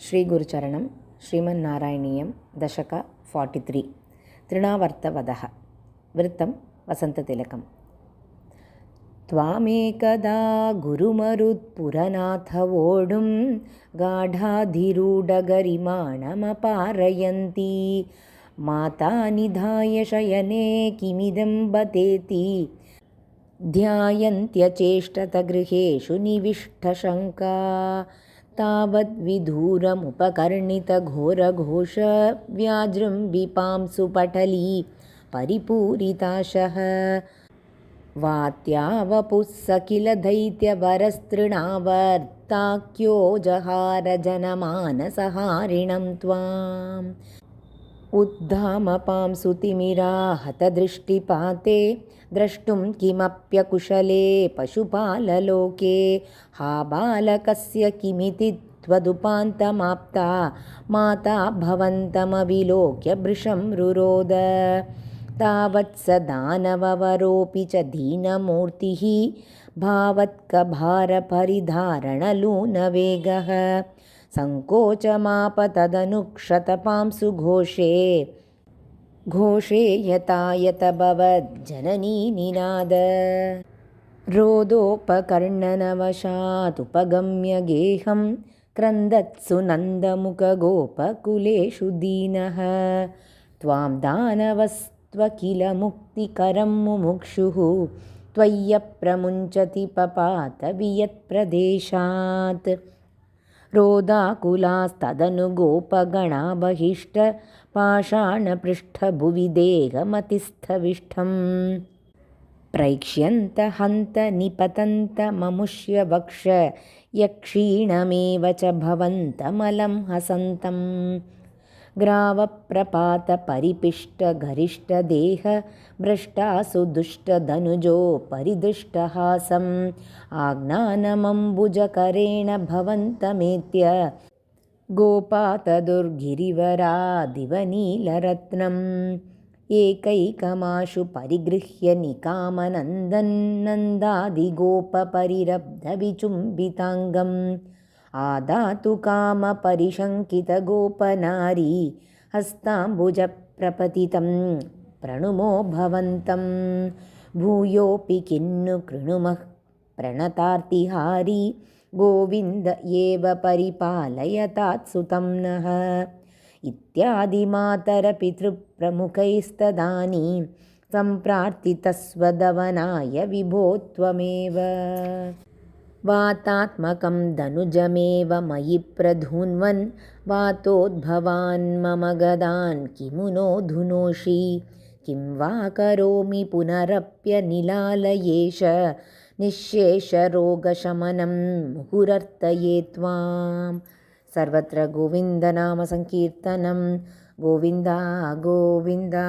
श्रीगुरुचरणं श्रीमन्नारायणीयं दशक 43 तृणावर्तवदः वृत्तं वसन्ततिलकम्। त्वामेकदा गुरुमरुत्पुरनाथवोढुं गाढाधिरूढगरिमाणमपारयन्ती माता निधाय शयने किमिदं बतेति ध्यायन्त्यचेष्टतगृहेषु निविष्टशङ्का तावद्विधूरमुपकर्णितघोरघोषव्याजृम्बिपांसु पटली परिपूरिताशः वात्यावपुः स किल दैत्यवरस्तृणावर्ताख्यो जहार जनमानसहारिणं त्वाम् उद्धामपांसु तिमिराहतदृष्टिपाते द्रष्टुं किमप्यकुशले पशुपाललोके हा बालकस्य किमिति त्वदुपान्तमाप्ता माता भवन्तमविलोक्य भृशं रुरोद तावत् स दानववरोऽपि च दीनमूर्तिः भावत्कभारपरिधारणलूनवेगः सङ्कोचमाप तदनुक्षतपांसु घोषे यतायतभवज्जननी निनाद रोदोपकर्णनवशादुपगम्य गेहं क्रन्दत्सु नन्दमुखगोपकुलेषु दीनः त्वां दानवस्त्वखिल मुक्तिकरं मुमुक्षुः त्वय्यप्रमुञ्चति पपात वियत्प्रदेशात् रोदाकुलास्तदनु गोपगणा बहिष्ट पाषाणपृष्ठभुवि देहमतिस्थविष्ठम् प्रैक्ष्यन्त हन्त निपतन्त ममुष्य वक्ष यक्षीणमेव च भवन्तमलं हसन्तम् ग्रावप्रपातपरिपिष्टगरिष्ठदेह भ्रष्टासु दुष्टधनुजो परिदृष्टहासम् आज्ञानमम्बुजकरेण भवन्तमेत्य गोपातदुर्गिरिवरादिवनीलरत्नम् एकैकमाशु परिगृह्य निकामनन्दन्नन्दादिगोपपरिरब्धविचुम्बिताङ्गम् आदातु कामपरिशङ्कितगोपनारी हस्ताम्बुजप्रपतितं प्रणुमो भवन्तं भूयोऽपि किन्नु कृणुमः प्रणतार्तिहारी गोविन्द एव परिपालयतात्सुतं नः इत्यादिमातरपितृप्रमुखैस्तदानीं सम्प्रार्थितस्वदवनाय विभो त्वमेव वातात्मकं धनुजमेव मयि प्रधून्वन् वातोद्भवान् मम गदान् किमु नोऽधुनोषि किं वा करोमि पुनरप्यनिलालयेश निःशेषरोगशमनं मुहुरर्तये त्वां सर्वत्र गोविन्दनामसङ्कीर्तनं गोविन्दा गोविन्दा।